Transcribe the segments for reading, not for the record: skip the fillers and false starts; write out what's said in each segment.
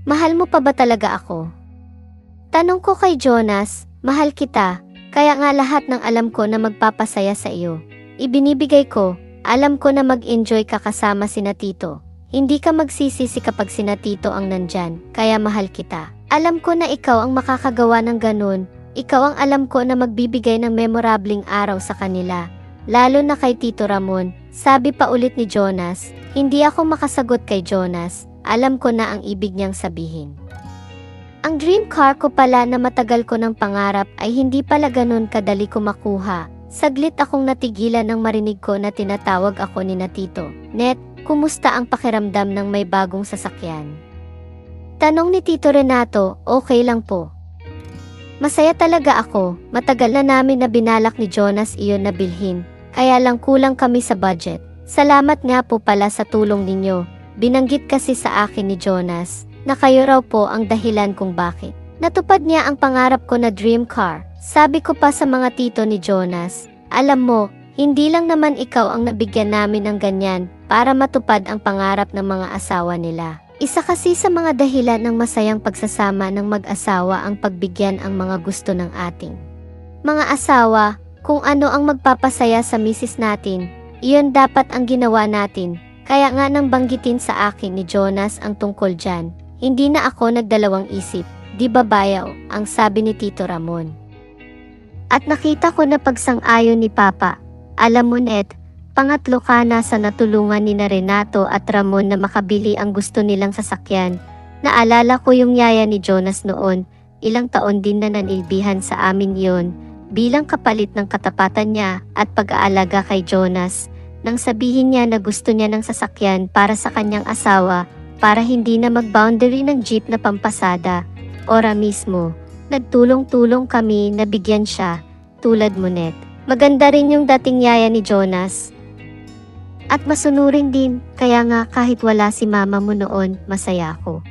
Mahal mo pa ba talaga ako? Tanong ko kay Jonas, mahal kita, kaya nga lahat ng alam ko na magpapasaya sa iyo. Ibinibigay ko, alam ko na mag-enjoy ka kasama sina Tito. Hindi ka magsisisi kapag sina Tito ang nandyan, kaya mahal kita. Alam ko na ikaw ang makakagawa ng ganun, ikaw ang alam ko na magbibigay ng memorabling araw sa kanila. Lalo na kay Tito Ramon, sabi pa ulit ni Jonas. Hindi ako makasagot kay Jonas, alam ko na ang ibig niyang sabihin. Ang dream car ko pala na matagal ko ng pangarap ay hindi pala ganun kadali ko makuha. Saglit akong natigilan nang marinig ko na tinatawag ako ni na Tito. Net, kumusta ang pakiramdam ng may bagong sasakyan? Tanong ni Tito Renato, okay lang po. Masaya talaga ako, matagal na namin na binalak ni Jonas iyon na bilhin, kaya lang kulang kami sa budget. Salamat nga po pala sa tulong ninyo. Binanggit kasi sa akin ni Jonas na kayo raw po ang dahilan kung bakit natupad niya ang pangarap ko na dream car. Sabi ko pa sa mga tito ni Jonas, alam mo, hindi lang naman ikaw ang nabigyan namin ng ganyan para matupad ang pangarap ng mga asawa nila. Isa kasi sa mga dahilan ng masayang pagsasama ng mag-asawa ang pagbigyan ang mga gusto ng ating mga asawa. Kung ano ang magpapasaya sa misis natin, iyon dapat ang ginawa natin. Kaya nga nang banggitin sa akin ni Jonas ang tungkol dyan, hindi na ako nagdalawang isip, di ba bayaw, ang sabi ni Tito Ramon. At nakita ko na pagsang-ayon ni Papa. Alam mo Net, pangatlo ka na sa natulungan ni na Renato at Ramon na makabili ang gusto nilang sasakyan. Naalala ko yung yaya ni Jonas noon, ilang taon din na nanilbihan sa amin yon, bilang kapalit ng katapatan niya at pag-aalaga kay Jonas. Nang sabihin niya na gusto niya ng sasakyan para sa kanyang asawa, para hindi na mag-boundary ng jeep na pampasada, ora mismo, nagtulong-tulong kami na bigyan siya, tulad mo Net. Maganda rin yung dating yaya ni Jonas. At masunurin din, kaya nga kahit wala si mama mo noon, masaya ako.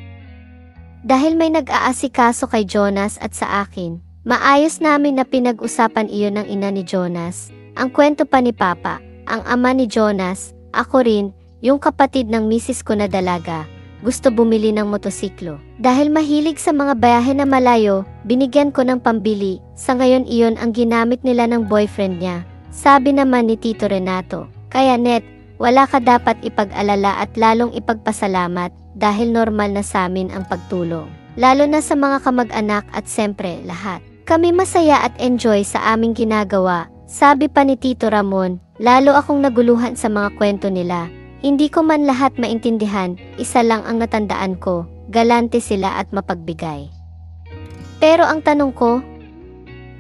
Dahil may nag-aasikaso kay Jonas at sa akin, maayos namin na pinag-usapan iyon ng ina ni Jonas. Ang kwento pa ni Papa, ang ama ni Jonas, ako rin, yung kapatid ng misis ko na dalaga, gusto bumili ng motosiklo. Dahil mahilig sa mga biyahe na malayo, binigyan ko ng pambili. Sa ngayon iyon ang ginamit nila ng boyfriend niya. Sabi naman ni Tito Renato, kaya Net, wala ka dapat ipag-alala at lalong ipagpasalamat dahil normal na sa amin ang pagtulong. Lalo na sa mga kamag-anak at siyempre lahat. Kami masaya at enjoy sa aming ginagawa. Sabi pa ni Tito Ramon, lalo akong naguluhan sa mga kwento nila. Hindi ko man lahat maintindihan, isa lang ang natandaan ko, galante sila at mapagbigay. Pero ang tanong ko,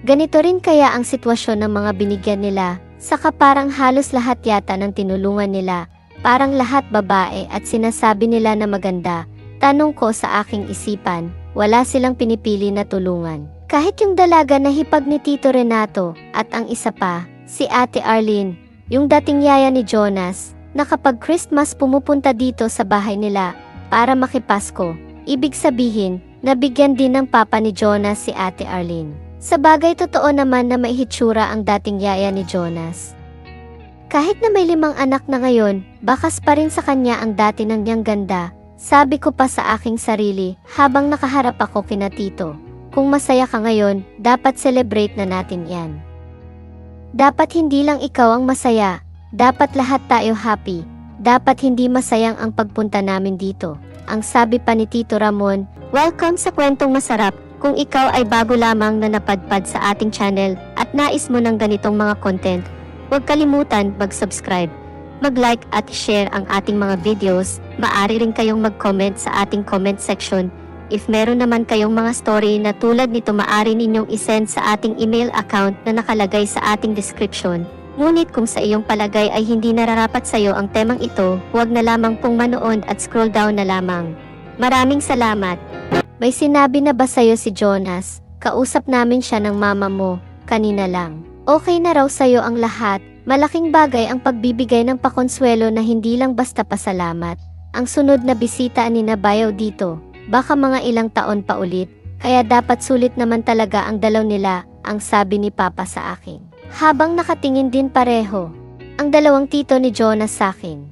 ganito rin kaya ang sitwasyon ng mga binigyan nila, saka parang halos lahat yata ng tinulungan nila, parang lahat babae at sinasabi nila na maganda. Tanong ko sa aking isipan, wala silang pinipili na tulungan. Kahit yung dalaga na hipag ni Tito Renato at ang isa pa, si Ate Arlene, yung dating yaya ni Jonas, na kapag Christmas pumupunta dito sa bahay nila para makipasko. Ibig sabihin, nabigyan din ng papa ni Jonas si Ate Arlene. Sa bagay totoo naman na may hitsura ang dating yaya ni Jonas. Kahit na may 5 anak na ngayon, bakas pa rin sa kanya ang dati ng niyang ganda. Sabi ko pa sa aking sarili habang nakaharap ako kina Tito. Kung masaya ka ngayon, dapat celebrate na natin yan. Dapat hindi lang ikaw ang masaya, dapat lahat tayo happy. Dapat hindi masayang ang pagpunta namin dito. Ang sabi pa ni Tito Ramon, welcome sa kwentong masarap. Kung ikaw ay bago lamang na napadpad sa ating channel at nais mo ng ganitong mga content, huwag kalimutan mag-subscribe, mag-like at share ang ating mga videos. Maaari rin kayong mag-comment sa ating comment section. If meron naman kayong mga story na tulad nito, maaari ninyong isend sa ating email account na nakalagay sa ating description. Ngunit kung sa iyong palagay ay hindi nararapat sa iyo ang temang ito, huwag na lamang pong manood at scroll down na lamang. Maraming salamat. May sinabi na ba sa'yo si Jonas? Kausap namin siya ng mama mo, kanina lang. Okay na raw sa'yo ang lahat. Malaking bagay ang pagbibigay ng pakonsuelo na hindi lang basta pasalamat. Ang sunod na bisita ni Nabayaw dito, baka mga ilang taon pa ulit, kaya dapat sulit naman talaga ang dalaw nila, ang sabi ni Papa sa akin. Habang nakatingin din pareho, ang dalawang tito ni Jonas sa akin.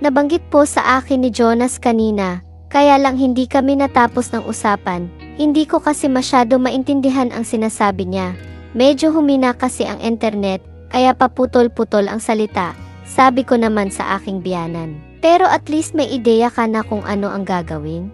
Nabanggit po sa akin ni Jonas kanina, kaya lang hindi kami natapos ng usapan. Hindi ko kasi masyado maintindihan ang sinasabi niya. Medyo humina kasi ang internet, kaya paputol-putol ang salita. Sabi ko naman sa aking biyanan. Pero at least may ideya ka na kung ano ang gagawin?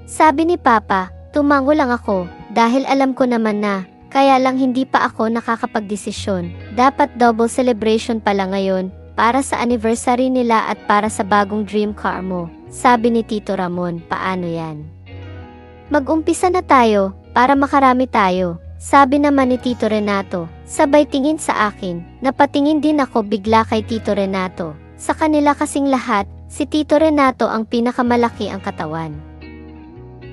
Sabi ni Papa, tumango lang ako, dahil alam ko naman na, kaya lang hindi pa ako nakakapagdesisyon. Dapat double celebration pala ngayon, para sa anniversary nila at para sa bagong dream car mo. Sabi ni Tito Ramon, paano yan? Mag-umpisa na tayo, para makarami tayo. Sabi naman ni Tito Renato, sabay tingin sa akin. Napatingin din ako bigla kay Tito Renato. Sa kanila kasing lahat, si Tito Renato ang pinakamalaki ang katawan.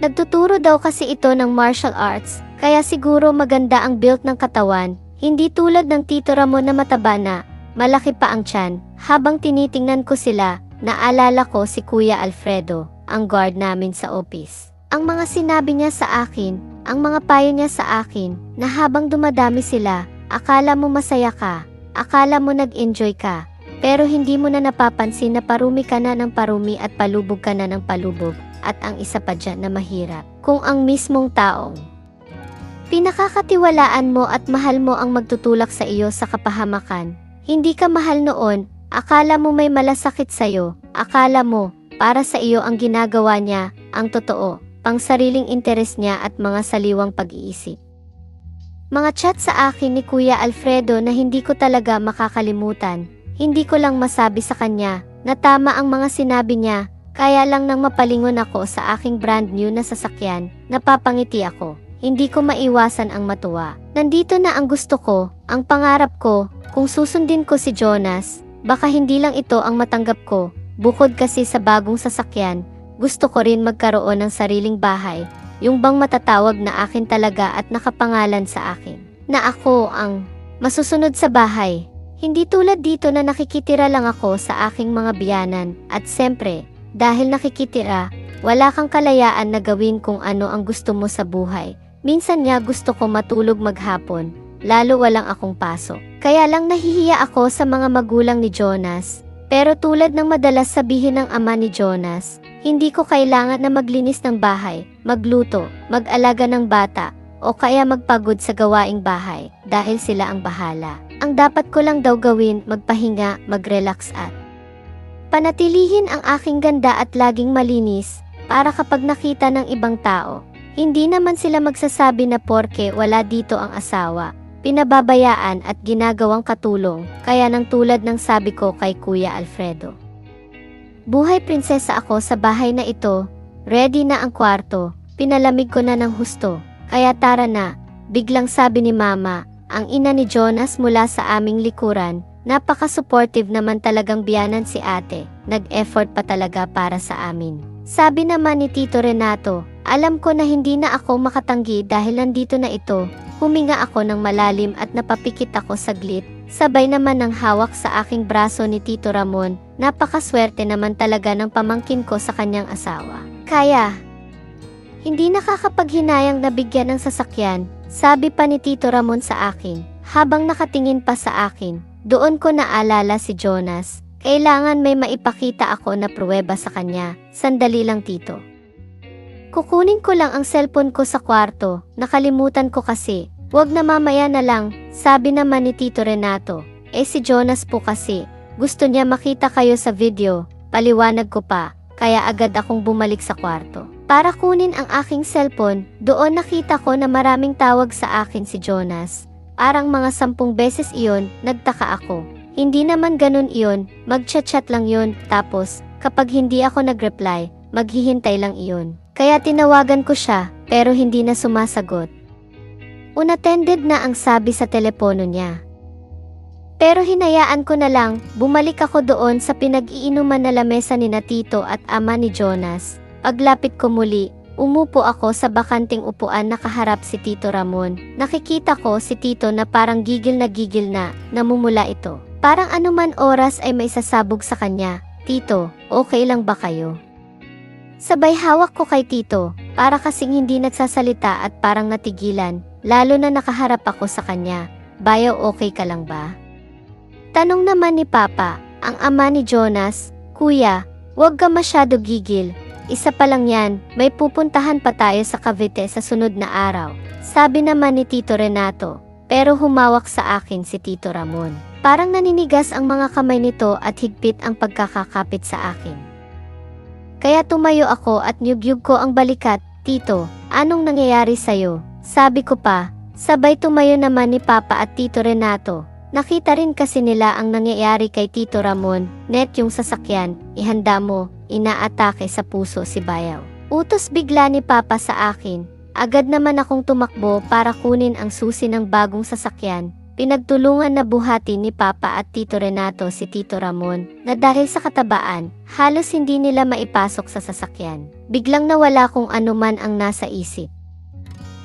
Nagtuturo daw kasi ito ng martial arts, kaya siguro maganda ang build ng katawan, hindi tulad ng Tito Ramon na mataba na, malaki pa ang tiyan. Habang tinitingnan ko sila, naalala ko si Kuya Alfredo, ang guard namin sa office. Ang mga sinabi niya sa akin, ang mga payo niya sa akin, na habang dumadami sila, akala mo masaya ka, akala mo nag-enjoy ka, pero hindi mo na napapansin na parumi ka na ng parumi at palubog ka na ng palubog, at ang isa pa dyan na mahirap, kung ang mismong taong pinakakatiwalaan mo at mahal mo ang magtutulak sa iyo sa kapahamakan. Hindi ka mahal noon, akala mo may malasakit sa'yo, akala mo, para sa iyo ang ginagawa niya, ang totoo, pang sariling interes niya at mga saliwang pag-iisip. Mga chat sa akin ni Kuya Alfredo na hindi ko talaga makakalimutan, hindi ko lang masabi sa kanya, na tama ang mga sinabi niya, kaya lang nang mapalingon ako sa aking brand new na sasakyan, napapangiti ako. Hindi ko maiwasan ang matuwa. Nandito na ang gusto ko, ang pangarap ko, kung susundin ko si Jonas, baka hindi lang ito ang matanggap ko, bukod kasi sa bagong sasakyan, gusto ko rin magkaroon ng sariling bahay, yung bang matatawag na akin talaga at nakapangalan sa akin, na ako ang masusunod sa bahay. Hindi tulad dito na nakikitira lang ako sa aking mga biyanan, at siyempre, dahil nakikitira, wala kang kalayaan na gawin kung ano ang gusto mo sa buhay. Minsan nga gusto ko matulog maghapon, lalo walang akong pasok. Kaya lang nahihiya ako sa mga magulang ni Jonas. Pero tulad ng madalas sabihin ng ama ni Jonas, hindi ko kailangan na maglinis ng bahay, magluto, mag-alaga ng bata, o kaya magpagod sa gawaing bahay, dahil sila ang bahala. Ang dapat ko lang daw gawin, magpahinga, mag-relax at panatilihin ang aking ganda at laging malinis, para kapag nakita ng ibang tao, hindi naman sila magsasabi na porke wala dito ang asawa, pinababayaan at ginagawang katulong, kaya nang tulad ng sabi ko kay Kuya Alfredo. Buhay prinsesa ako sa bahay na ito, ready na ang kwarto, pinalamig ko na ng husto, kaya tara na, biglang sabi ni Mama, ang ina ni Jonas mula sa aming likuran, napaka-supportive naman talagang biyanan si ate, nag-effort pa talaga para sa amin. Sabi naman ni Tito Renato, alam ko na hindi na ako makatanggi dahil nandito na ito, huminga ako ng malalim at napapikit ako saglit, sabay naman ng hawak sa aking braso ni Tito Ramon, napakaswerte naman talaga ng pamangkin ko sa kanyang asawa. Kaya, hindi nakakapaghinayang nabigyan ng sasakyan, sabi pa ni Tito Ramon sa akin, habang nakatingin pa sa akin, doon ko naalala si Jonas, kailangan may maipakita ako na pruweba sa kanya, sandali lang tito. Kukunin ko lang ang cellphone ko sa kwarto, nakalimutan ko kasi, wag na mamaya na lang, sabi naman ni Tito Renato, si Jonas po kasi, gusto niya makita kayo sa video, paliwanag ko pa, kaya agad akong bumalik sa kwarto. Para kunin ang aking cellphone, doon nakita ko na maraming tawag sa akin si Jonas, parang mga 10 beses iyon, nagtaka ako. Hindi naman ganun iyon, mag-chat-chat lang yun, tapos, kapag hindi ako nag-reply, maghihintay lang iyon. Kaya tinawagan ko siya, pero hindi na sumasagot. Unattended na ang sabi sa telepono niya. Pero hinayaan ko na lang, bumalik ako doon sa pinag-iinuman na lamesa ni Tito at ama ni Jonas. Paglapit ko muli, umupo ako sa bakanting upuan nakaharap si Tito Ramon. Nakikita ko si Tito na parang gigil na, namumula ito. Parang anuman oras ay may sasabog sa kanya. Tito, okay lang ba kayo? Sabay hawak ko kay Tito, para kasing hindi nagsasalita at parang natigilan, lalo na nakaharap ako sa kanya. Bayaw, okay ka lang ba? Tanong naman ni Papa, ang ama ni Jonas, Kuya, huwag ka masyado gigil, isa pa lang yan, may pupuntahan pa tayo sa Cavite sa sunod na araw. Sabi naman ni Tito Renato, pero humawak sa akin si Tito Ramon. Parang naninigas ang mga kamay nito at higpit ang pagkakakapit sa akin. Kaya tumayo ako at niyugyug ko ang balikat. Tito, anong nangyayari sa'yo? Sabi ko pa, sabay tumayo naman ni Papa at Tito Renato. Nakita rin kasi nila ang nangyayari kay Tito Ramon. Net yung sasakyan, ihanda mo, inaatake sa puso si Bayaw. Utos bigla ni Papa sa akin. Agad naman akong tumakbo para kunin ang susi ng bagong sasakyan. Pinagtulungan na buhati ni Papa at Tito Renato si Tito Ramon na dahil sa katabaan, halos hindi nila maipasok sa sasakyan. Biglang nawala kung anuman ang nasa isip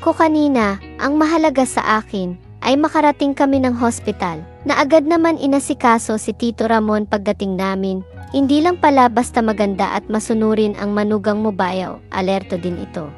ko kanina. Ang mahalaga sa akin ay makarating kami ng hospital na agad naman inasikaso si Tito Ramon pagdating namin. Hindi lang pala basta maganda at masunurin ang manugang mo Bayaw, alerto din ito.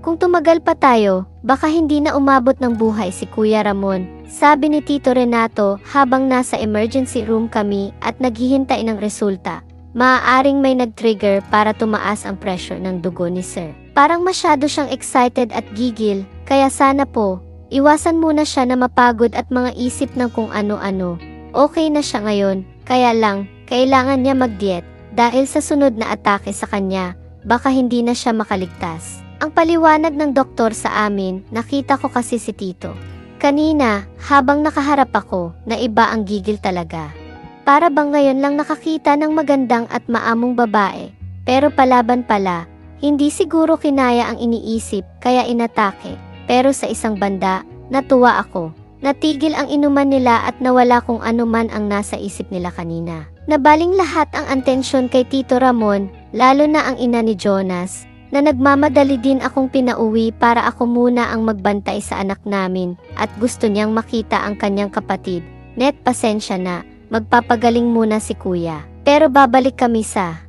Kung tumagal pa tayo, baka hindi na umabot ng buhay si Kuya Ramon, sabi ni Tito Renato habang nasa emergency room kami at naghihintay ng resulta. Maaaring may nag-trigger para tumaas ang pressure ng dugo ni Sir. Parang masyado siyang excited at gigil, kaya sana po, iwasan muna siya na mapagod at mga isip ng kung ano-ano. Okay na siya ngayon, kaya lang, kailangan niya mag-diet dahil sa sunod na atake sa kanya, baka hindi na siya makaligtas. Ang paliwanag ng doktor sa amin, nakita ko kasi si Tito kanina, habang nakaharap ako, na iba ang gigil talaga. Para bang ngayon lang nakakita ng magandang at maamong babae, pero palaban pala, hindi siguro kinaya ang iniisip, kaya inatake. Pero sa isang banda, natuwa ako. Natigil ang inuman nila at nawala kung anuman ang nasa isip nila kanina. Nabaling lahat ang atensyon kay Tito Ramon, lalo na ang ina ni Jonas, na nagmamadali din akong pinauwi para ako muna ang magbantay sa anak namin at gusto niyang makita ang kanyang kapatid. Net pasensya na, magpapagaling muna si Kuya. Pero babalik kami sa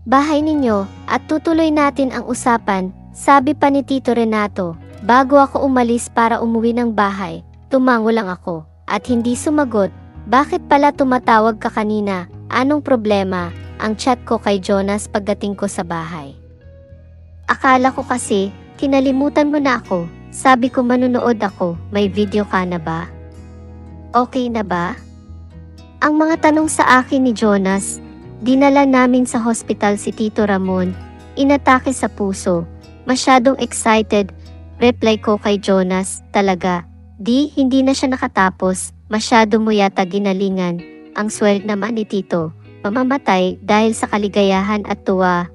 bahay ninyo at tutuloy natin ang usapan, sabi pa ni Tito Renato. Bago ako umalis para umuwi ng bahay, tumango lang ako at hindi sumagot. Bakit pala tumatawag ka kanina? Anong problema? Ang chat ko kay Jonas pagdating ko sa bahay. Akala ko kasi, kinalimutan mo na ako. Sabi ko manunood ako, may video ka na ba? Okay na ba? Ang mga tanong sa akin ni Jonas, dinala namin sa hospital si Tito Ramon, inatake sa puso, masyadong excited, reply ko kay Jonas, talaga, hindi na siya nakatapos, masyado mo yata ginalingan, ang swell naman ni Tito, mamamatay dahil sa kaligayahan at tuwa.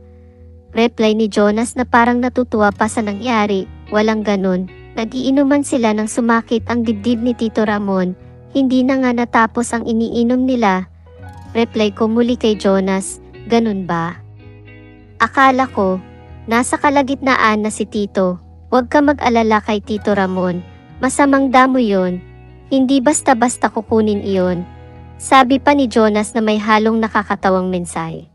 Reply ni Jonas na parang natutuwa pa sa nangyari, walang ganun. Nagiinuman sila nang sumakit ang dibdib ni Tito Ramon, hindi na nga natapos ang iniinom nila. Reply ko muli kay Jonas, ganun ba? Akala ko, nasa kalagitnaan na si Tito, huwag ka mag-alala kay Tito Ramon, masamang damo yon, hindi basta-basta kukunin iyon. Sabi pa ni Jonas na may halong nakakatawang mensahe.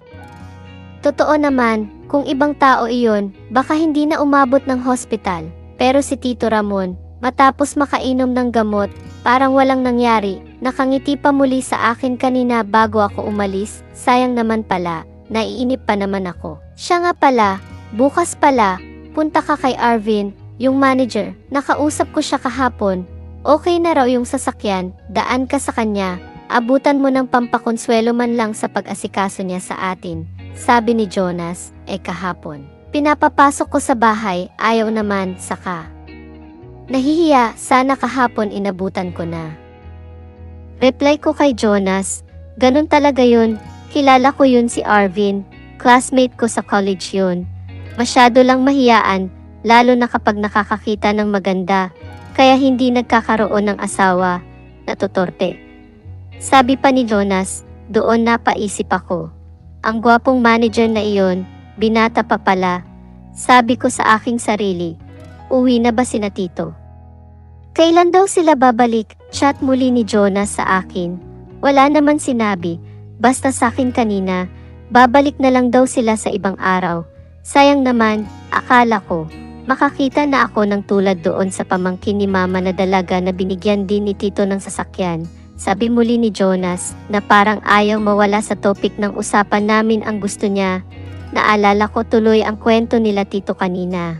Totoo naman, kung ibang tao iyon, baka hindi na umabot ng hospital. Pero si Tito Ramon, matapos makainom ng gamot, parang walang nangyari, nakangiti pa muli sa akin kanina bago ako umalis. Sayang naman pala, naiinip pa naman ako. Siya nga pala, bukas pala, punta ka kay Arvin, yung manager, nakausap ko siya kahapon. Okay na raw yung sasakyan, daan ka sa kanya, abutan mo ng pampakonsuelo man lang sa pag-asikaso niya sa atin. Sabi ni Jonas, kahapon. Pinapapasok ko sa bahay, ayaw naman, saka. Nahihiya, sana kahapon inabutan ko na. Reply ko kay Jonas, ganun talaga yun, kilala ko yun si Arvin, classmate ko sa college yun. Masyado lang mahiyaan, lalo na kapag nakakakita ng maganda, kaya hindi nagkakaroon ng asawa, natutorte. Sabi pa ni Jonas, doon napaisip ako. Ang gwapong manager na iyon, binata pa pala. Sabi ko sa aking sarili, uwi na ba sina Tito? Kailan daw sila babalik? Chat muli ni Jonas sa akin. Wala naman sinabi, basta sa akin kanina, babalik na lang daw sila sa ibang araw. Sayang naman, akala ko, makakita na ako ng tulad doon sa pamangkin ni Mama na dalaga na binigyan din ni Tito ng sasakyan. Sabi muli ni Jonas na parang ayaw mawala sa topic ng usapan namin ang gusto niya. Naalala ko tuloy ang kwento nila tito kanina.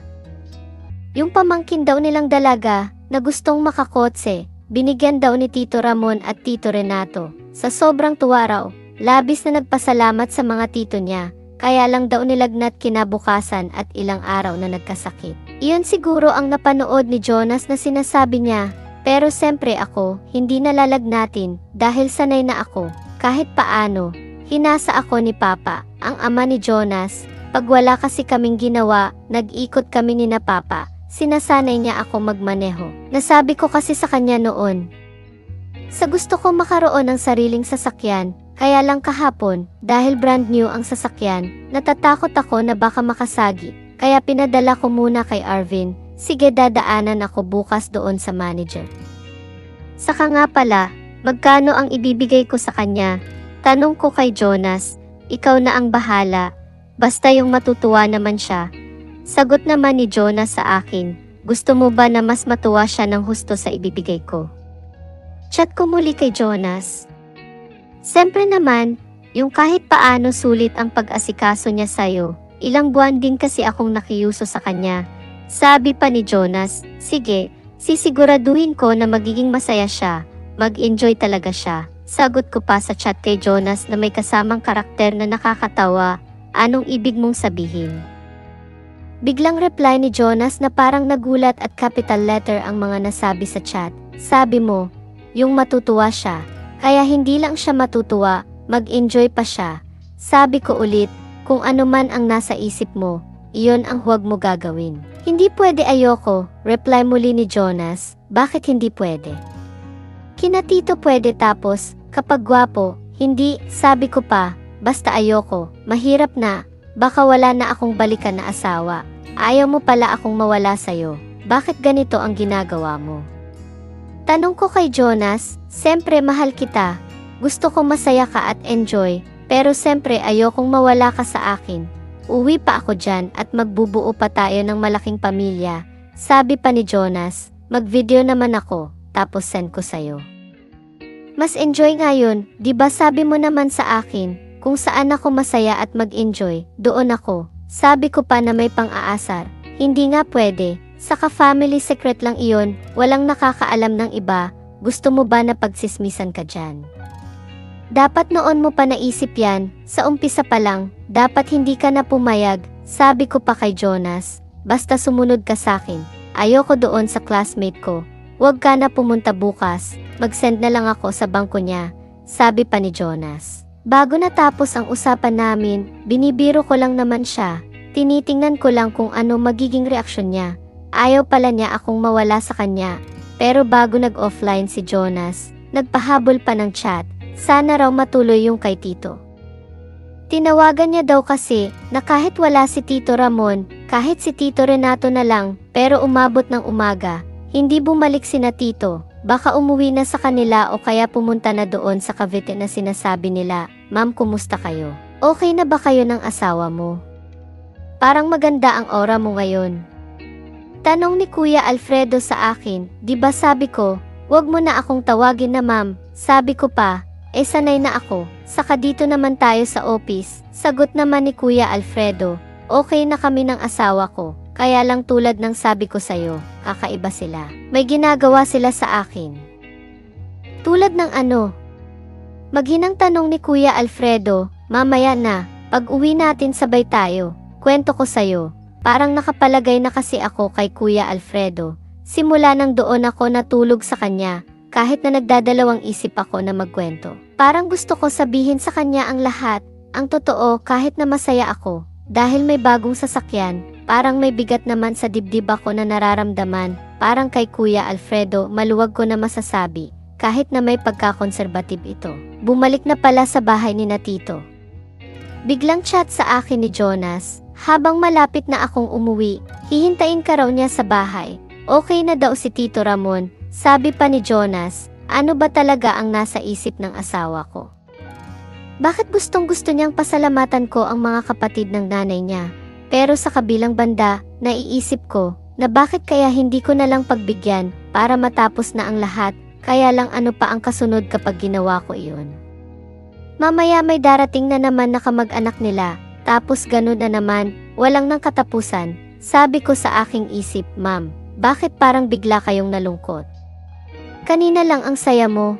Yung pamangkin daw nilang dalaga na gustong makakotse, binigyan daw ni Tito Ramon at Tito Renato. Sa sobrang tuwa raw, labis na nagpasalamat sa mga tito niya, kaya lang daw nilagnat kinabukasan at ilang araw na nagkasakit. Iyon siguro ang napanood ni Jonas na sinasabi niya, pero siyempre ako, hindi nalalagnatin dahil sanay na ako. Kahit paano, hinasa ako ni Papa, ang ama ni Jonas. Pag wala kasi kaming ginawa, nag-ikot kami ni na Papa. Sinasanay niya ako magmaneho. Nasabi ko kasi sa kanya noon, sa gusto ko makaroon ng sariling sasakyan, kaya lang kahapon, dahil brand new ang sasakyan, natatakot ako na baka makasagi, kaya pinadala ko muna kay Arvin. Sige, dadaanan ako bukas doon sa manager. Saka nga pala, magkano ang ibibigay ko sa kanya? Tanong ko kay Jonas, ikaw na ang bahala, basta yung matutuwa naman siya. Sagot naman ni Jonas sa akin, gusto mo ba na mas matuwa siya ng husto sa ibibigay ko? Chat ko muli kay Jonas. Siyempre naman, yung kahit paano sulit ang pag-asikaso niya sa'yo, ilang buwan din kasi akong nakiuso sa kanya. Sabi pa ni Jonas, sige, sisiguraduhin ko na magiging masaya siya, mag-enjoy talaga siya. Sagot ko pa sa chat kay Jonas na may kasamang karakter na nakakatawa, anong ibig mong sabihin? Biglang reply ni Jonas na parang nagulat at capital letter ang mga nasabi sa chat. Sabi mo, yung matutuwa siya. Kaya hindi lang siya matutuwa, mag-enjoy pa siya. Sabi ko ulit, kung ano man ang nasa isip mo, iyon ang huwag mo gagawin. Hindi pwede, ayoko, reply muli ni Jonas. Bakit hindi pwede? Kina tito pwede, tapos, kapag gwapo, hindi, sabi ko pa, basta ayoko, mahirap na. Baka wala na akong balikan na asawa. Ayaw mo pala akong mawala sa'yo. Bakit ganito ang ginagawa mo? Tanong ko kay Jonas, siyempre mahal kita. Gusto ko masaya ka at enjoy, pero siyempre ayokong mawala ka sa akin. Uwi pa ako dyan at magbubuo pa tayo ng malaking pamilya. Sabi pa ni Jonas, mag-video naman ako, tapos send ko sa'yo. Mas enjoy ngayon, di ba sabi mo naman sa akin, kung saan ako masaya at mag-enjoy, doon ako. Sabi ko pa na may pang-aasar. Hindi nga pwede. Saka family secret lang iyon, walang nakakaalam ng iba. Gusto mo ba na pagsismisan ka dyan? Dapat noon mo pa naisip yan, sa umpisa pa lang, dapat hindi ka na pumayag. Sabi ko pa kay Jonas, basta sumunod ka sakin. Ayoko doon sa classmate ko. Huwag ka na pumunta bukas, mag-send na lang ako sa bangko niya. Sabi pa ni Jonas. Bago natapos ang usapan namin, binibiro ko lang naman siya. Tinitingnan ko lang kung ano magiging reaksyon niya. Ayaw pala niya akong mawala sa kanya. Pero bago nag-offline si Jonas, nagpahabol pa ng chat. Sana raw matuloy yung kay Tito. Tinawagan niya daw kasi na kahit wala si Tito Ramon, kahit si Tito Renato na lang, pero umabot ng umaga, hindi bumalik sina Tito. Baka umuwi na sa kanila o kaya pumunta na doon sa Cavite na sinasabi nila. Ma'am, kumusta kayo? Okay na ba kayo ng asawa mo? Parang maganda ang aura mo ngayon. Tanong ni Kuya Alfredo sa akin, di ba sabi ko, wag mo na akong tawagin na ma'am. Sabi ko pa, sanay na ako, saka dito naman tayo sa office. Sagot naman ni Kuya Alfredo, okay na kami ng asawa ko. Kaya lang tulad ng sabi ko sa'yo, kakaiba sila. May ginagawa sila sa akin. Tulad ng ano? Maghinang tanong ni Kuya Alfredo, mamaya na, pag uwi natin sabay tayo. Kwento ko sa'yo, parang nakapalagay na kasi ako kay Kuya Alfredo. Simula nang doon ako natulog sa kanya, kahit na nagdadalawang isip ako na magkwento. Parang gusto ko sabihin sa kanya ang lahat, ang totoo kahit na masaya ako. Dahil may bagong sasakyan, parang may bigat naman sa dibdib ako na nararamdaman, parang kay Kuya Alfredo maluwag ko na masasabi, kahit na may pagkakonserbatib ito. Bumalik na pala sa bahay ni na Tito. Biglang chat sa akin ni Jonas, habang malapit na akong umuwi, hihintayin ka raw niya sa bahay. Okay na daw si Tito Ramon, sabi pa ni Jonas, ano ba talaga ang nasa isip ng asawa ko? Bakit gustong-gusto niyang pasalamatan ko ang mga kapatid ng nanay niya? Pero sa kabilang banda, naiisip ko na bakit kaya hindi ko na lang pagbigyan para matapos na ang lahat, kaya lang ano pa ang kasunod kapag ginawa ko iyon. Mamaya may darating na naman na kamag-anak nila, Tapos ganun na naman, walang nang katapusan. Sabi ko sa aking isip, Ma'am, bakit parang bigla kayong nalungkot? Kanina lang ang saya mo.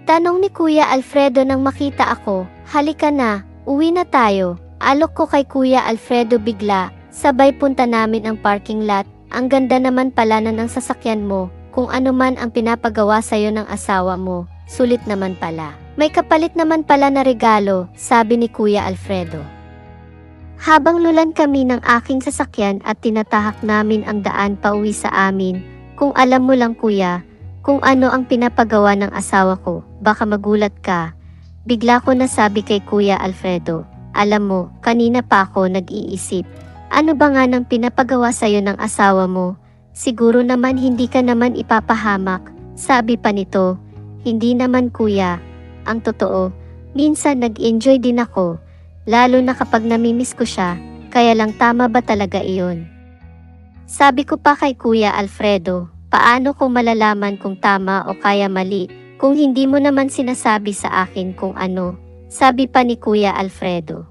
Tanong ni Kuya Alfredo nang makita ako, halika na, uwi na tayo. Alok ko kay Kuya Alfredo bigla, sabay punta namin ang parking lot. Ang ganda naman pala na ng sasakyan mo, kung ano man ang pinapagawa sa'yo ng asawa mo, sulit naman pala. May kapalit naman pala na regalo, sabi ni Kuya Alfredo. Habang lulan kami ng aking sasakyan at tinatahak namin ang daan pauwi sa amin, kung alam mo lang kuya, kung ano ang pinapagawa ng asawa ko, baka magulat ka. Bigla ko nasabi kay Kuya Alfredo, alam mo, kanina pa ako nag-iisip. Ano ba nga nang pinapagawa sa'yo ng asawa mo? Siguro naman hindi ka naman ipapahamak. Sabi pa nito, hindi naman kuya. Ang totoo, minsan nag-enjoy din ako. Lalo na kapag namimiss ko siya, kaya lang tama ba talaga iyon? Sabi ko pa kay Kuya Alfredo, paano ko malalaman kung tama o kaya mali, kung hindi mo naman sinasabi sa akin kung ano? Sabi pa ni Kuya Alfredo.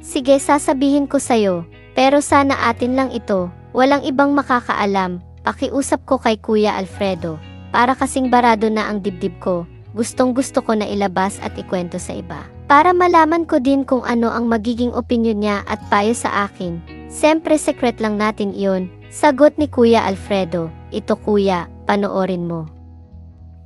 Sige sasabihin ko sa'yo, pero sana atin lang ito, walang ibang makakaalam, pakiusap ko kay Kuya Alfredo, para kasing barado na ang dibdib ko. Gustong gusto ko na ilabas at ikwento sa iba. Para malaman ko din kung ano ang magiging opinyon niya at payo sa akin. Siyempre secret lang natin iyon. Sagot ni Kuya Alfredo, ito kuya, panoorin mo.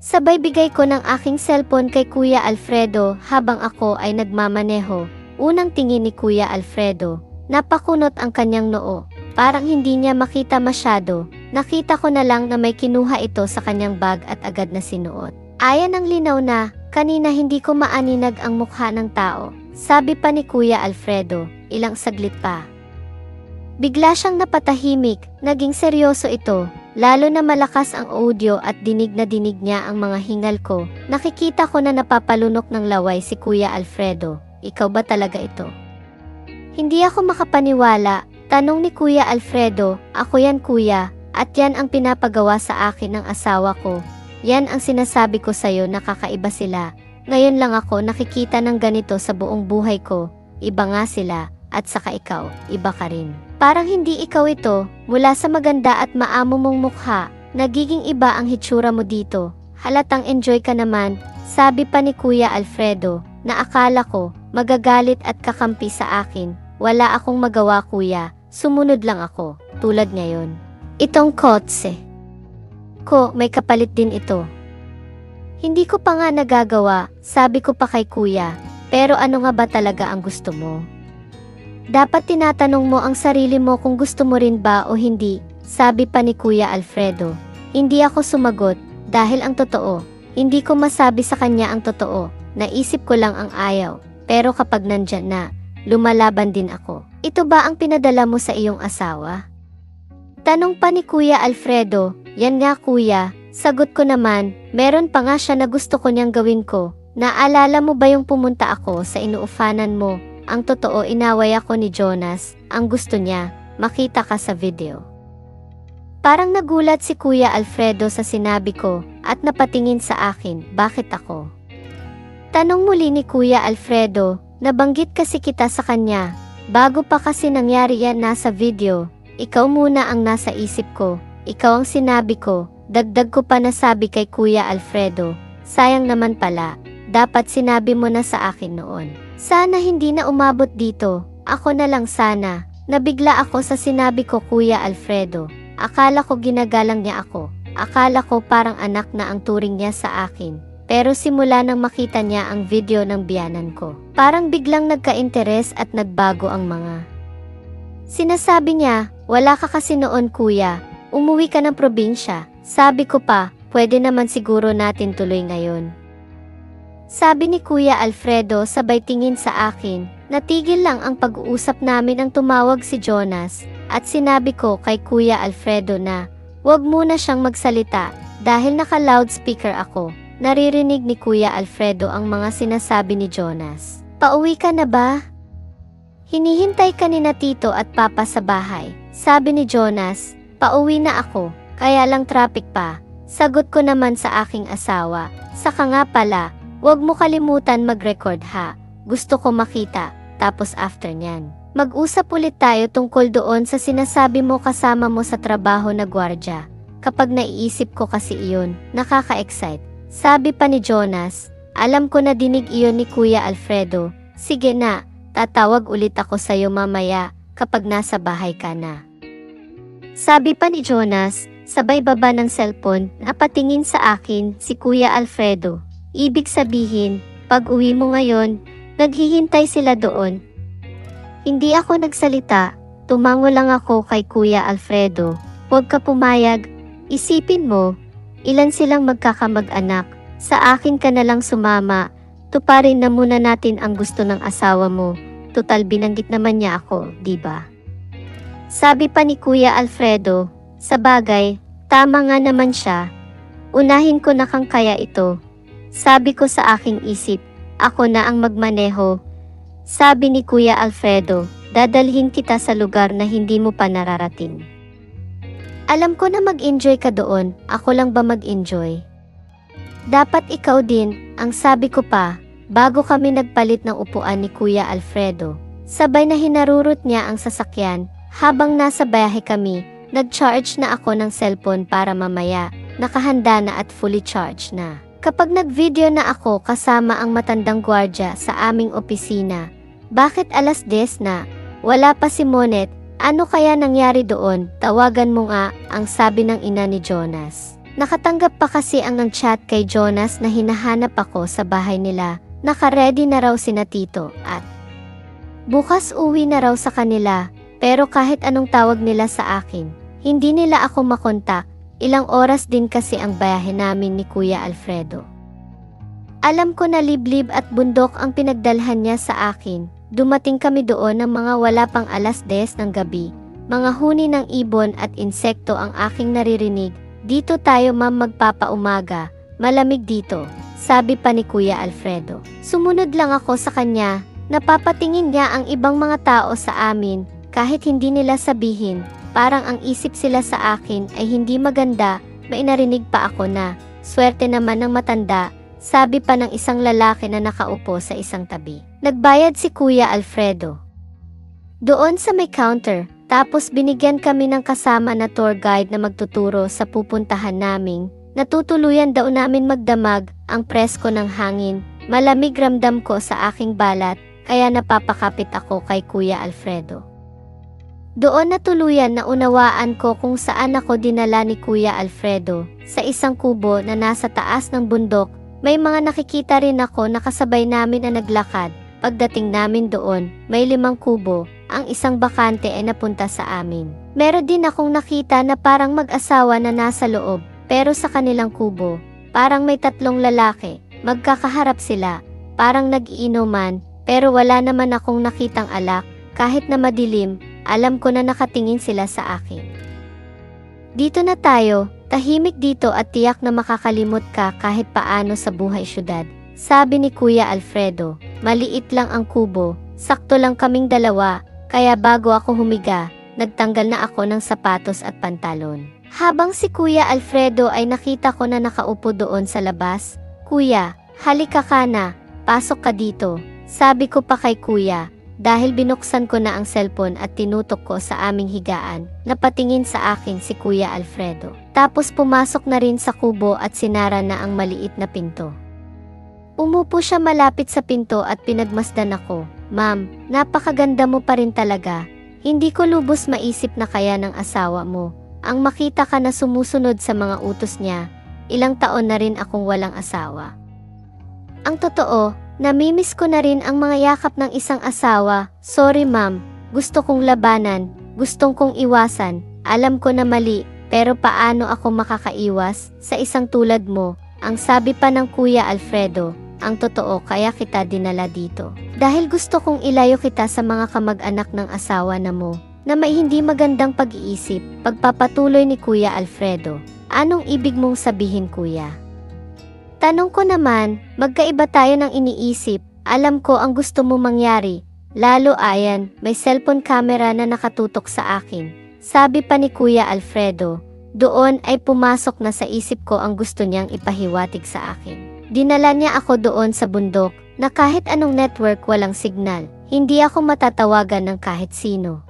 Sabay bigay ko ng aking cellphone kay Kuya Alfredo habang ako ay nagmamaneho. Unang tingin ni Kuya Alfredo, napakunot ang kanyang noo. Parang hindi niya makita masyado. Nakita ko na lang na may kinuha ito sa kanyang bag at agad na sinuot. Ayan ang linaw na, kanina hindi ko maaninag ang mukha ng tao. Sabi pa ni Kuya Alfredo, ilang saglit pa. Bigla siyang napatahimik, naging seryoso ito, lalo na malakas ang audio at dinig na dinig niya ang mga hingal ko. Nakikita ko na napapalunok ng laway si Kuya Alfredo, ikaw ba talaga ito? Hindi ako makapaniwala, tanong ni Kuya Alfredo, ako yan kuya, at yan ang pinapagawa sa akin ng asawa ko. Yan ang sinasabi ko sa'yo na kakaiba sila. Ngayon lang ako nakikita ng ganito sa buong buhay ko. Iba nga sila, at saka ikaw, iba ka rin. Parang hindi ikaw ito, mula sa maganda at maamo mong mukha, nagiging iba ang hitsura mo dito. Halatang enjoy ka naman, sabi pa ni Kuya Alfredo, na akala ko, magagalit at kakampi sa akin. Wala akong magawa kuya, sumunod lang ako, tulad ngayon. Itong kotse ko, may kapalit din ito. Hindi ko pa nga nagagawa, sabi ko pa kay kuya, pero ano nga ba talaga ang gusto mo? Dapat tinatanong mo ang sarili mo kung gusto mo rin ba o hindi, sabi pa ni Kuya Alfredo. Hindi ako sumagot, dahil ang totoo, hindi ko masabi sa kanya ang totoo, naisip ko lang ang ayaw, pero kapag nandyan na, lumalaban din ako. Ito ba ang pinadala mo sa iyong asawa? Tanong pa ni Kuya Alfredo, yan nga kuya, sagot ko naman, meron pa nga siya na gusto ko niyang gawin ko. Naalala mo ba yung pumunta ako sa inuufanan mo? Ang totoo inaway ako ni Jonas, ang gusto niya, makita ka sa video. Parang nagulat si Kuya Alfredo sa sinabi ko, at napatingin sa akin, bakit ako? Tanong muli ni Kuya Alfredo, nabanggit kasi kita sa kanya, bago pa kasi nangyari yan nasa video. Ikaw muna ang nasa isip ko, ikaw ang sinabi ko, dagdag ko pa na sabi kay Kuya Alfredo, sayang naman pala, dapat sinabi mo na sa akin noon. Sana hindi na umabot dito, ako na lang sana, nabigla ako sa sinabi ko Kuya Alfredo, akala ko ginagalang niya ako, akala ko parang anak na ang turing niya sa akin, pero simula nang makita niya ang video ng biyanan ko, parang biglang nagka-interes at nagbago ang mga sinasabi niya. Wala ka kasi noon kuya, umuwi ka ng probinsya, sabi ko pa, pwede naman siguro natin tuloy ngayon. Sabi ni Kuya Alfredo sabay tingin sa akin, natigil lang ang pag-uusap namin ang tumawag si Jonas, at sinabi ko kay Kuya Alfredo na, wag muna siyang magsalita, dahil naka-loudspeaker ako. Naririnig ni Kuya Alfredo ang mga sinasabi ni Jonas. Pauwi ka na ba? Hinihintay ka ni na Tito at Papa sa bahay. Sabi ni Jonas, pauwi na ako, kaya lang traffic pa. Sagot ko naman sa aking asawa, saka nga pala, Huwag mo kalimutan mag-record ha. Gusto ko makita, tapos after nyan. Mag-usap ulit tayo tungkol doon sa sinasabi mo kasama mo sa trabaho na gwardya. Kapag naiisip ko kasi iyon, nakaka-excite. Sabi pa ni Jonas, alam ko na dinig iyon ni Kuya Alfredo. Sige na, tatawag ulit ako sa'yo mamaya kapag nasa bahay ka na. Sabi pa ni Jonas, sabay baba ng cellphone, napatingin sa akin si Kuya Alfredo. Ibig sabihin, pag uwi mo ngayon, naghihintay sila doon. Hindi ako nagsalita, tumango lang ako kay Kuya Alfredo. Huwag ka pumayag, isipin mo, ilan silang magkakamag-anak, sa akin ka na lang sumama, tuparin na muna natin ang gusto ng asawa mo, tutal binanggit naman niya ako, diba? Sabi pa ni Kuya Alfredo, sa bagay, tama nga naman siya, unahin ko na kang kaya ito. Sabi ko sa aking isip, ako na ang magmaneho. Sabi ni Kuya Alfredo, dadalhin kita sa lugar na hindi mo pa nararating. Alam ko na mag-enjoy ka doon, ako lang ba mag-enjoy? Dapat ikaw din, ang sabi ko pa, bago kami nagpalit ng upuan ni Kuya Alfredo. Sabay na hinarurot niya ang sasakyan, habang nasa biyahe kami, nag-charge na ako ng cellphone para mamaya, nakahanda na at fully charged na. Kapag nag-video na ako kasama ang matandang gwardya sa aming opisina, bakit alas 10 na? Wala pa si Monet, ano kaya nangyari doon? Tawagan mo nga, ang sabi ng ina ni Jonas. Nakatanggap pa kasi ang nag-chat kay Jonas na hinahanap ako sa bahay nila, naka-ready na raw sina Tito at bukas uwi na raw sa kanila, pero kahit anong tawag nila sa akin, hindi nila ako makontak. Ilang oras din kasi ang biyahe namin ni Kuya Alfredo. Alam ko na liblib at bundok ang pinagdalhan niya sa akin. Dumating kami doon ng mga wala pang alas 10 ng gabi. Mga huni ng ibon at insekto ang aking naririnig. Dito tayo ma'am magpapaumaga. Malamig dito, sabi pa ni Kuya Alfredo. Sumunod lang ako sa kanya. Napapatingin niya ang ibang mga tao sa amin kahit hindi nila sabihin. Parang ang isip sila sa akin ay hindi maganda, may narinig pa ako na, swerte naman ng matanda, sabi pa ng isang lalaki na nakaupo sa isang tabi. Nagbayad si Kuya Alfredo doon sa may counter, tapos binigyan kami ng kasama na tour guide na magtuturo sa pupuntahan naming, natutuluyan daw namin magdamag ang presko ng hangin, malamig ramdam ko sa aking balat, kaya napapakapit ako kay Kuya Alfredo. Doon natuluyan na unawaan ko kung saan ako dinala ni Kuya Alfredo. Sa isang kubo na nasa taas ng bundok, may mga nakikita rin ako na kasabay namin na naglakad. Pagdating namin doon, may 5 kubo, ang isang bakante ay napunta sa amin. Meron din akong nakita na parang mag-asawa na nasa loob, pero sa kanilang kubo, parang may 3 lalaki, magkakaharap sila, parang nag-iinuman, pero wala naman akong nakitang alak, kahit na madilim. Alam ko na nakatingin sila sa akin. Dito na tayo, tahimik dito at tiyak na makakalimot ka kahit paano sa buhay syudad. Sabi ni Kuya Alfredo, maliit lang ang kubo, sakto lang kaming dalawa, kaya bago ako humiga, nagtanggal na ako ng sapatos at pantalon. Habang si Kuya Alfredo ay nakita ko na nakaupo doon sa labas, Kuya, halika ka na, pasok ka dito, sabi ko pa kay Kuya. Dahil binuksan ko na ang cellphone at tinutok ko sa aming higaan, napatingin sa akin si Kuya Alfredo. Tapos pumasok na rin sa kubo at sinara na ang maliit na pinto. Umupo siya malapit sa pinto at pinagmasdan ako. Ma'am, napakaganda mo pa rin talaga. Hindi ko lubos maisip na kaya ng asawa mo. Ang makita ka na sumusunod sa mga utos niya, ilang taon na rin akong walang asawa. Ang totoo, namimiss ko na rin ang mga yakap ng isang asawa. Sorry ma'am, gusto kong labanan, gustong kong iwasan. Alam ko na mali, pero paano ako makakaiwas sa isang tulad mo? Ang sabi pa ng Kuya Alfredo, ang totoo kaya kita dinala dito. Dahil gusto kong ilayo kita sa mga kamag-anak ng asawa na mo, na may hindi magandang pag-iisip. Pagpapatuloy ni Kuya Alfredo, anong ibig mong sabihin Kuya? Tanong ko naman, magkaiba tayo ng iniisip, alam ko ang gusto mo mangyari, lalo ayan, may cellphone camera na nakatutok sa akin. Sabi pa ni Kuya Alfredo, doon ay pumasok na sa isip ko ang gusto niyang ipahiwatig sa akin. Dinala niya ako doon sa bundok na kahit anong network walang signal, hindi ako matatawagan ng kahit sino.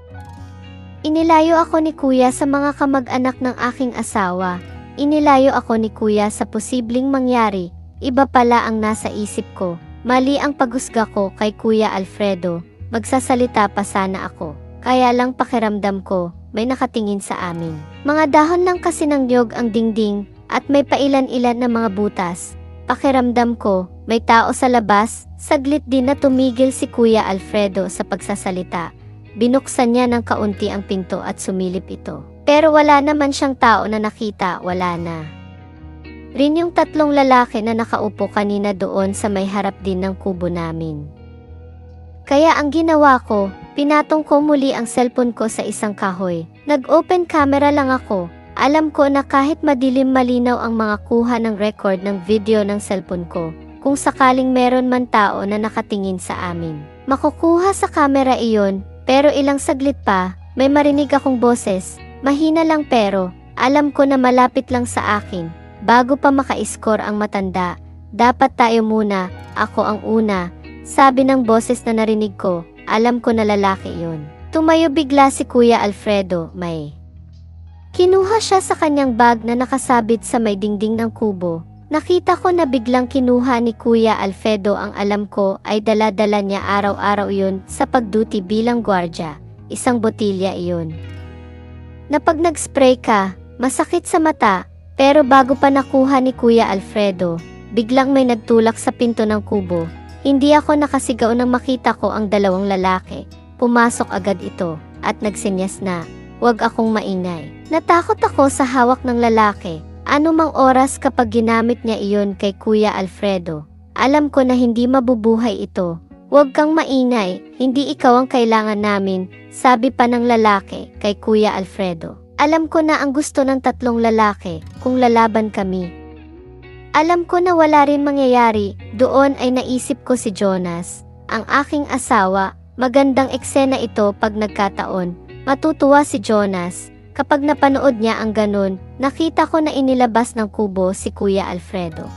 Inilayo ako ni Kuya sa mga kamag-anak ng aking asawa. Inilayo ako ni Kuya sa posibleng mangyari. Iba pala ang nasa isip ko. Mali ang paghusga ko kay Kuya Alfredo. Magsasalita pa sana ako. Kaya lang pakiramdam ko, may nakatingin sa amin. Mga dahon lang kasi ng niyog ang dingding at may pailan-ilan na mga butas. Pakiramdam ko, may tao sa labas. Saglit din na tumigil si Kuya Alfredo sa pagsasalita. Binuksan niya ng kaunti ang pinto at sumilip ito. Pero wala naman siyang tao na nakita, wala na. Rin yung tatlong lalaki na nakaupo kanina doon sa may harap din ng kubo namin. Kaya ang ginawa ko, pinatong ko muli ang cellphone ko sa isang kahoy. Nag-open camera lang ako. Alam ko na kahit madilim malinaw ang mga kuha ng record ng video ng cellphone ko, kung sakaling meron man tao na nakatingin sa amin, makukuha sa camera iyon. Pero ilang saglit pa, may marinig akong boses. Mahina lang pero, alam ko na malapit lang sa akin. Bago pa maka-score ang matanda, dapat tayo muna, ako ang una. Sabi ng boses na narinig ko, alam ko na lalaki yun. Tumayo bigla si Kuya Alfredo, may kinuha siya sa kanyang bag na nakasabit sa may dingding ng kubo. Nakita ko na biglang kinuha ni Kuya Alfredo ang alam ko ay dala-dala niya araw-araw yun sa pagduty bilang gwardya. Isang botilya iyon. Na pag nag-spray ka, masakit sa mata, pero bago pa nakuha ni Kuya Alfredo, biglang may nagtulak sa pinto ng kubo. Hindi ako nakasigaw nang makita ko ang dalawang lalaki. Pumasok agad ito at nagsenyas na, "Huwag akong maingay." Natakot ako sa hawak ng lalaki. Anumang oras kapag ginamit niya iyon kay Kuya Alfredo, alam ko na hindi mabubuhay ito. "Huwag kang maingay, hindi ikaw ang kailangan namin," sabi pa ng lalaki kay Kuya Alfredo. Alam ko na ang gusto ng tatlong lalaki kung lalaban kami. Alam ko na wala rin mangyayari, doon ay naisip ko si Jonas, ang aking asawa. Magandang eksena ito pag nagkataon. Matutuwa si Jonas. Kapag napanood niya ang ganun, nakita ko na inilabas ng kubo si Kuya Alfredo.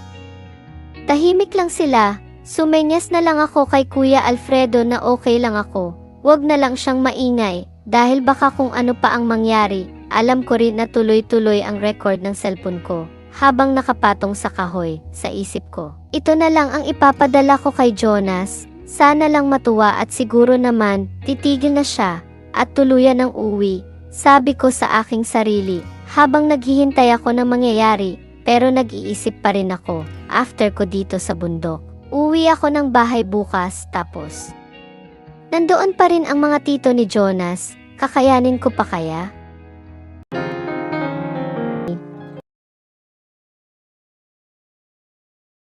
Tahimik lang sila, sumenyas na lang ako kay Kuya Alfredo na okay lang ako. Huwag na lang siyang maingay, dahil baka kung ano pa ang mangyari. Alam ko rin na tuloy-tuloy ang record ng cellphone ko, habang nakapatong sa kahoy, sa isip ko. Ito na lang ang ipapadala ko kay Jonas, sana lang matuwa at siguro naman, titigil na siya, at tuluyan ng uwi. Sabi ko sa aking sarili, habang naghihintay ako ng mangyayari, pero nag-iisip pa rin ako, after ko dito sa bundok. Uwi ako ng bahay bukas, tapos nandoon pa rin ang mga tito ni Jonas, kakayanin ko pa kaya?